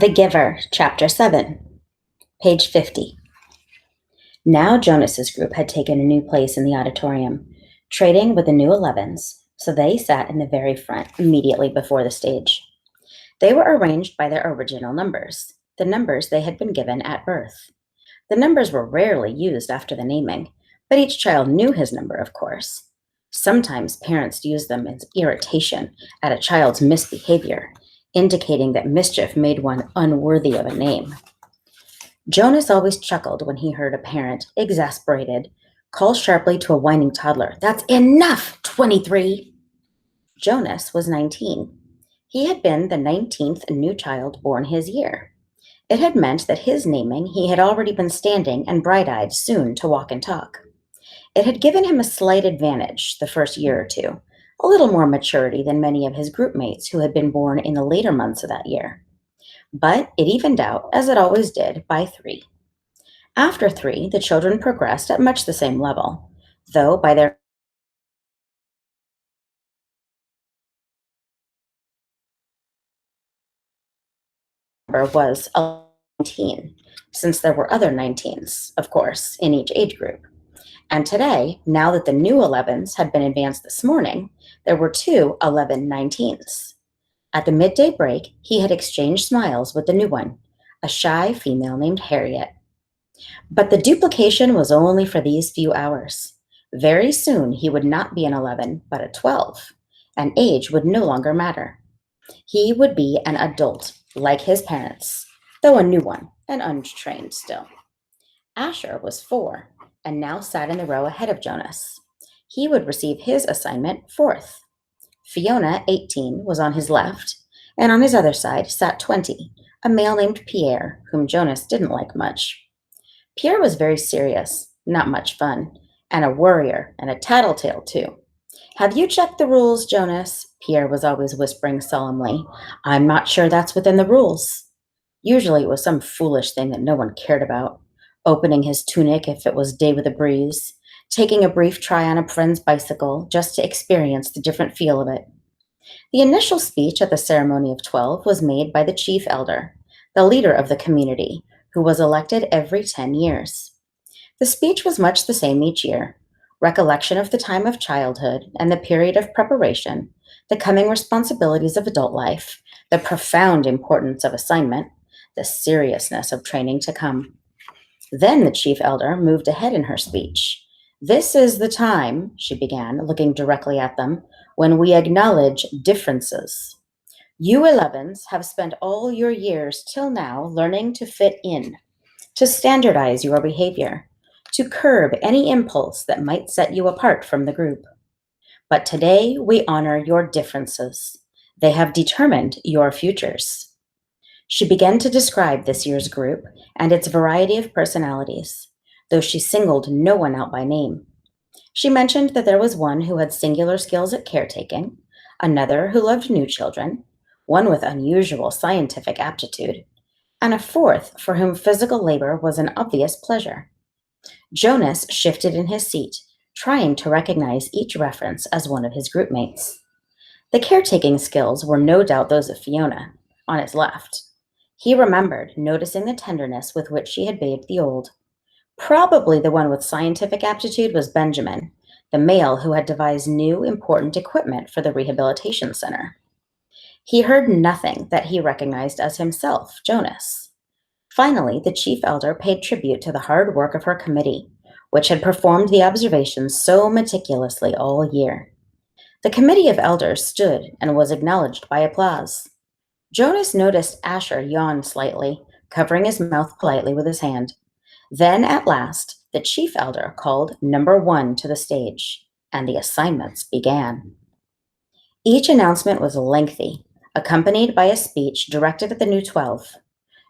The Giver, Chapter 7, page 50. Now Jonas's group had taken a new place in the auditorium, trading with the new 11s, so they sat in the very front, immediately before the stage. They were arranged by their original numbers, the numbers they had been given at birth. The numbers were rarely used after the naming, but each child knew his number, of course. Sometimes parents used them as irritation at a child's misbehavior, indicating that mischief made one unworthy of a name. Jonas always chuckled when he heard a parent, exasperated, call sharply to a whining toddler, "That's enough, 23!" Jonas was 19. He had been the 19th new child born his year. It had meant that his naming he had already been standing and bright-eyed, soon to walk and talk. It had given him a slight advantage the first year or two, a little more maturity than many of his group mates who had been born in the later months of that year. But it evened out, as it always did, by 3. After 3, the children progressed at much the same level, though by their number was 19, since there were other 19s, of course, in each age group. And today, now that the new 11s had been advanced this morning, there were 2 11 19s. At the midday break, he had exchanged smiles with the new one, a shy female named Harriet. But the duplication was only for these few hours. Very soon he would not be an 11, but a 12, and age would no longer matter. He would be an adult, like his parents, though a new one, and untrained still. Asher was 4, and now sat in the row ahead of Jonas. He would receive his assignment 4th. Fiona, 18, was on his left, and on his other side sat 20, a male named Pierre, whom Jonas didn't like much. Pierre was very serious, not much fun, and a worrier and a tattletale, too. "Have you checked the rules, Jonas?" Pierre was always whispering solemnly. "I'm not sure that's within the rules." Usually it was some foolish thing that no one cared about. Opening his tunic if it was day with a breeze, taking a brief try on a friend's bicycle just to experience the different feel of it. The initial speech at the ceremony of 12 was made by the chief elder, the leader of the community, who was elected every 10 years. The speech was much the same each year: recollection of the time of childhood and the period of preparation, the coming responsibilities of adult life, the profound importance of assignment, the seriousness of training to come. Then the chief elder moved ahead in her speech. "This is the time," she began, looking directly at them, "when we acknowledge differences. You 11s have spent all your years till now learning to fit in, to standardize your behavior, to curb any impulse that might set you apart from the group. But today we honor your differences. They have determined your futures." She began to describe this year's group and its variety of personalities, though she singled no one out by name. She mentioned that there was one who had singular skills at caretaking, another who loved new children, one with unusual scientific aptitude, and a fourth for whom physical labor was an obvious pleasure. Jonas shifted in his seat, trying to recognize each reference as one of his groupmates. The caretaking skills were no doubt those of Fiona, on his left. He remembered noticing the tenderness with which she had bathed the old. Probably the one with scientific aptitude was Benjamin, the male who had devised new, important equipment for the rehabilitation center. He heard nothing that he recognized as himself, Jonas. Finally, the chief elder paid tribute to the hard work of her committee, which had performed the observations so meticulously all year. The committee of elders stood and was acknowledged by applause. Jonas noticed Asher yawn slightly, covering his mouth politely with his hand. Then, at last, the chief elder called number 1 to the stage, and the assignments began. Each announcement was lengthy, accompanied by a speech directed at the new 12.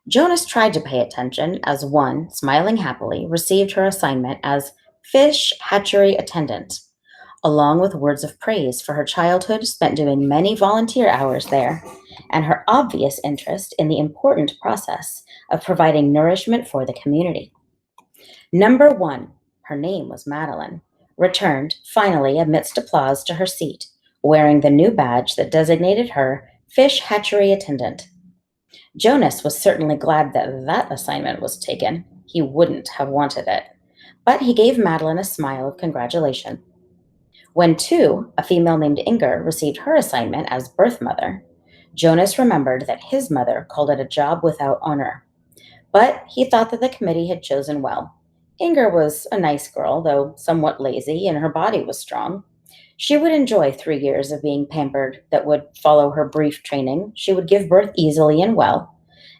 Jonas tried to pay attention as 1, smiling happily, received her assignment as fish hatchery attendant, along with words of praise for her childhood spent doing many volunteer hours there, and her obvious interest in the important process of providing nourishment for the community. Number 1, her name was Madeline, returned, finally, amidst applause to her seat, wearing the new badge that designated her fish hatchery attendant. Jonas was certainly glad that that assignment was taken. He wouldn't have wanted it. But he gave Madeline a smile of congratulation. When Tu, a female named Inger, received her assignment as birth mother, Jonas remembered that his mother called it a job without honor. But he thought that the committee had chosen well. Inger was a nice girl, though somewhat lazy, and her body was strong. She would enjoy 3 years of being pampered that would follow her brief training. She would give birth easily and well,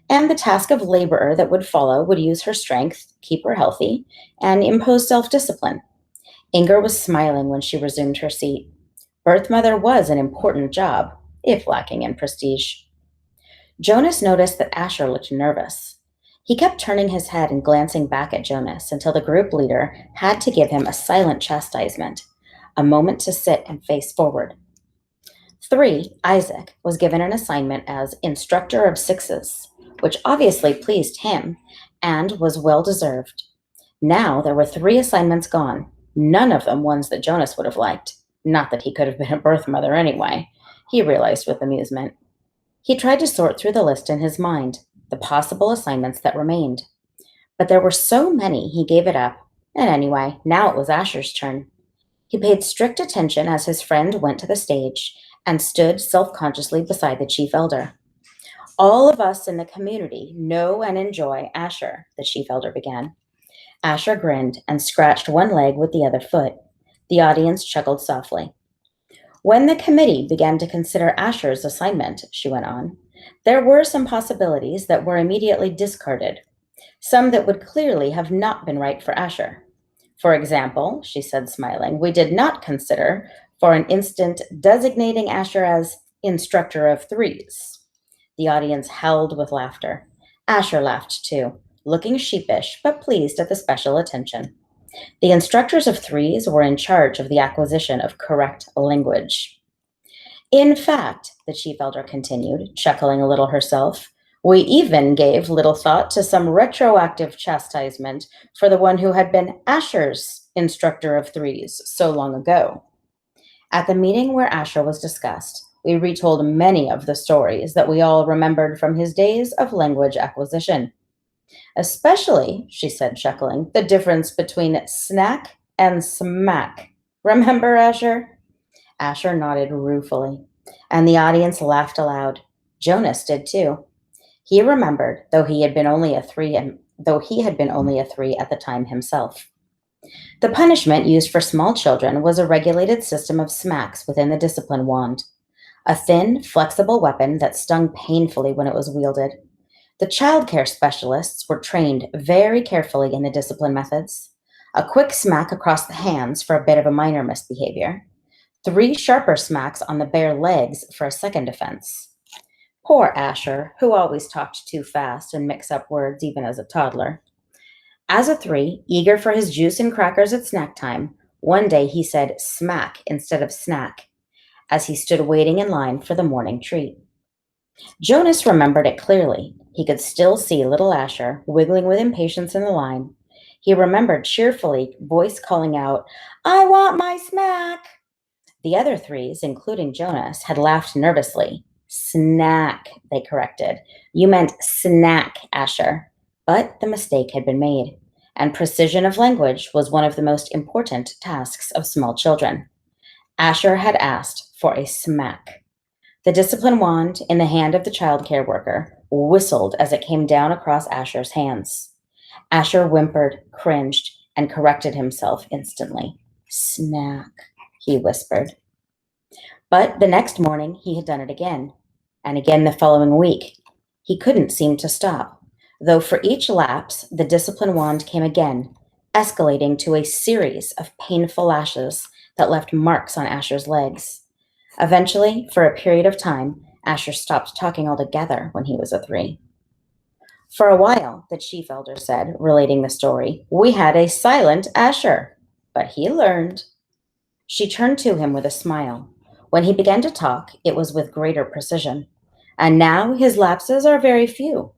and the task of laborer that would follow would use her strength, keep her healthy, and impose self discipline. Inger was smiling when she resumed her seat. Birth mother was an important job, if lacking in prestige. Jonas noticed that Asher looked nervous. He kept turning his head and glancing back at Jonas until the group leader had to give him a silent chastisement, a moment to sit and face forward. 3, Isaac, was given an assignment as instructor of sixes, which obviously pleased him and was well deserved. Now there were 3 assignments gone, none of them ones that Jonas would have liked. Not that he could have been a birth mother anyway, he realized with amusement. He tried to sort through the list in his mind, the possible assignments that remained. But there were so many he gave it up, and anyway, now it was Asher's turn. He paid strict attention as his friend went to the stage and stood self-consciously beside the chief elder. All of us in the community know and enjoy Asher, the chief elder began. Asher grinned and scratched one leg with the other foot. The audience chuckled softly. When the committee began to consider Asher's assignment, she went on, there were some possibilities that were immediately discarded, some that would clearly have not been right for Asher. For example, she said, smiling, we did not consider, for an instant, designating Asher as instructor of threes. The audience howled with laughter. Asher laughed too, looking sheepish but pleased at the special attention. The instructors of threes were in charge of the acquisition of correct language. In fact, the chief elder continued, chuckling a little herself, we even gave little thought to some retroactive chastisement for the one who had been Asher's instructor of threes so long ago. At the meeting where Asher was discussed, we retold many of the stories that we all remembered from his days of language acquisition. Especially, she said, chuckling, the difference between snack and smack. Remember, Asher? Asher nodded ruefully, and the audience laughed aloud. Jonas did too. He remembered, though he had been only a 3 at the time himself. The punishment used for small children was a regulated system of smacks within the discipline wand, a thin, flexible weapon that stung painfully when it was wielded. The child care specialists were trained very carefully in the discipline methods. A quick smack across the hands for a bit of a minor misbehavior. 3 sharper smacks on the bare legs for a second offense. Poor Asher, who always talked too fast and mixed up words even as a toddler. As a 3, eager for his juice and crackers at snack time, one day he said smack instead of snack as he stood waiting in line for the morning treat. Jonas remembered it clearly. He could still see little Asher wiggling with impatience in the line. He remembered cheerfully voice calling out, I want my smack. The other 3s, including Jonas, had laughed nervously. Snack, they corrected. You meant snack, Asher. But the mistake had been made, and precision of language was one of the most important tasks of small children. Asher had asked for a smack. The discipline wand in the hand of the child care worker whistled as it came down across Asher's hands. Asher whimpered, cringed, and corrected himself instantly. Snack, he whispered. But the next morning he had done it again, and again the following week. He couldn't seem to stop, though for each lapse the discipline wand came again, escalating to a series of painful lashes that left marks on Asher's legs. Eventually, for a period of time, Asher stopped talking altogether when he was a 3. For a while, the chief elder said, relating the story, we had a silent Asher, but he learned. She turned to him with a smile. When he began to talk, it was with greater precision. And now his lapses are very few.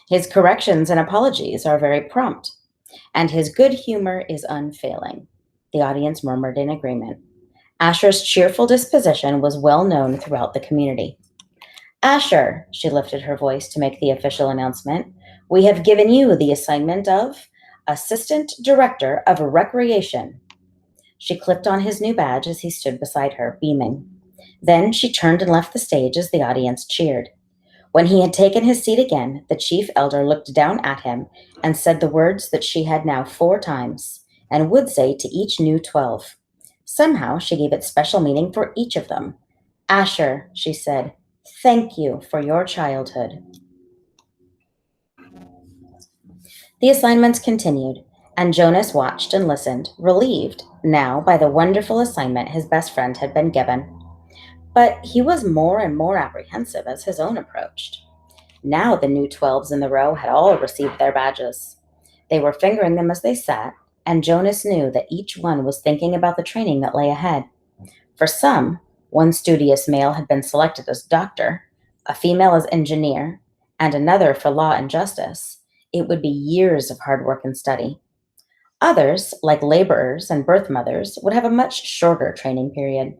His corrections and apologies are very prompt. And his good humor is unfailing. The audience murmured in agreement. Asher's cheerful disposition was well known throughout the community. Asher, she lifted her voice to make the official announcement, we have given you the assignment of Assistant Director of Recreation. She clicked on his new badge as he stood beside her, beaming. Then she turned and left the stage as the audience cheered. When he had taken his seat again, the chief elder looked down at him and said the words that she had now 4 times and would say to each new 12. Somehow she gave it special meaning for each of them. Asher, she said, thank you for your childhood. The assignments continued, and Jonas watched and listened, relieved now by the wonderful assignment his best friend had been given. But he was more and more apprehensive as his own approached. Now the new 12s in the row had all received their badges. They were fingering them as they sat, and Jonas knew that each one was thinking about the training that lay ahead. For some, one studious male had been selected as doctor, a female as engineer, and another for law and justice. It would be years of hard work and study. Others, like laborers and birth mothers, would have a much shorter training period.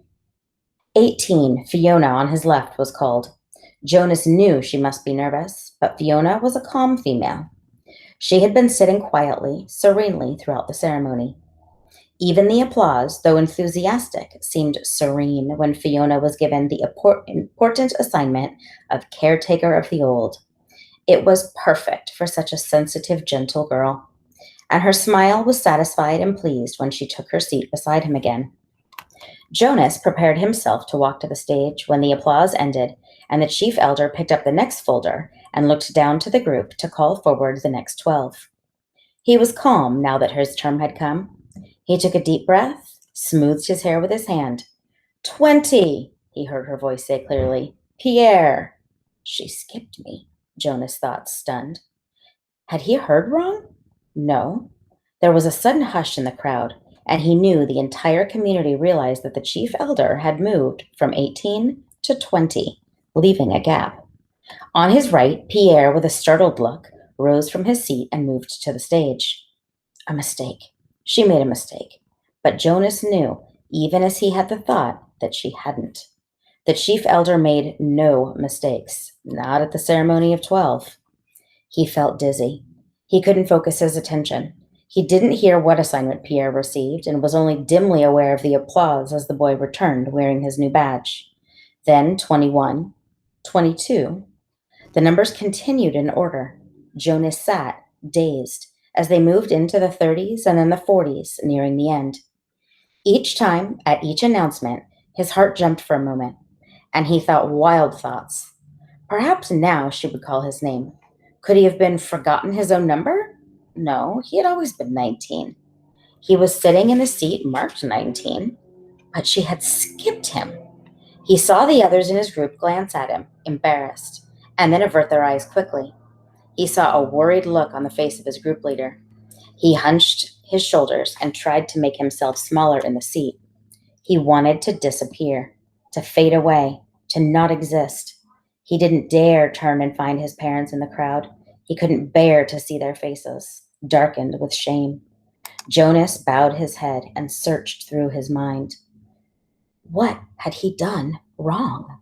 18, Fiona on his left was called. Jonas knew she must be nervous, but Fiona was a calm female. She had been sitting quietly, serenely throughout the ceremony. Even the applause, though enthusiastic, seemed serene when Fiona was given the important assignment of caretaker of the old. It was perfect for such a sensitive, gentle girl, and her smile was satisfied and pleased when she took her seat beside him again. Jonas prepared himself to walk to the stage when the applause ended, and the chief elder picked up the next folder and looked down to the group to call forward the next 12. He was calm now that his term had come. He took a deep breath, smoothed his hair with his hand. 20, he heard her voice say clearly. Pierre. She skipped me, Jonas thought, stunned. Had he heard wrong? No. There was a sudden hush in the crowd, and he knew the entire community realized that the chief elder had moved from 18 to 20, leaving a gap. On his right, Pierre, with a startled look, rose from his seat and moved to the stage. A mistake. She made a mistake. But Jonas knew, even as he had the thought, that she hadn't. The chief elder made no mistakes, not at the ceremony of 12. He felt dizzy. He couldn't focus his attention. He didn't hear what assignment Pierre received and was only dimly aware of the applause as the boy returned wearing his new badge. Then 21, 22. The numbers continued in order. Jonas sat, dazed, as they moved into the 30s and then the 40s, nearing the end. Each time, at each announcement, his heart jumped for a moment, and he thought wild thoughts. Perhaps now she would call his name. Could he have been forgotten his own number? No, he had always been 19. He was sitting in the seat marked 19, but she had skipped him. He saw the others in his group glance at him, embarrassed, and then avert their eyes quickly. He saw a worried look on the face of his group leader. He hunched his shoulders and tried to make himself smaller in the seat. He wanted to disappear, to fade away, to not exist. He didn't dare turn and find his parents in the crowd. He couldn't bear to see their faces, darkened with shame. Jonas bowed his head and searched through his mind. What had he done wrong?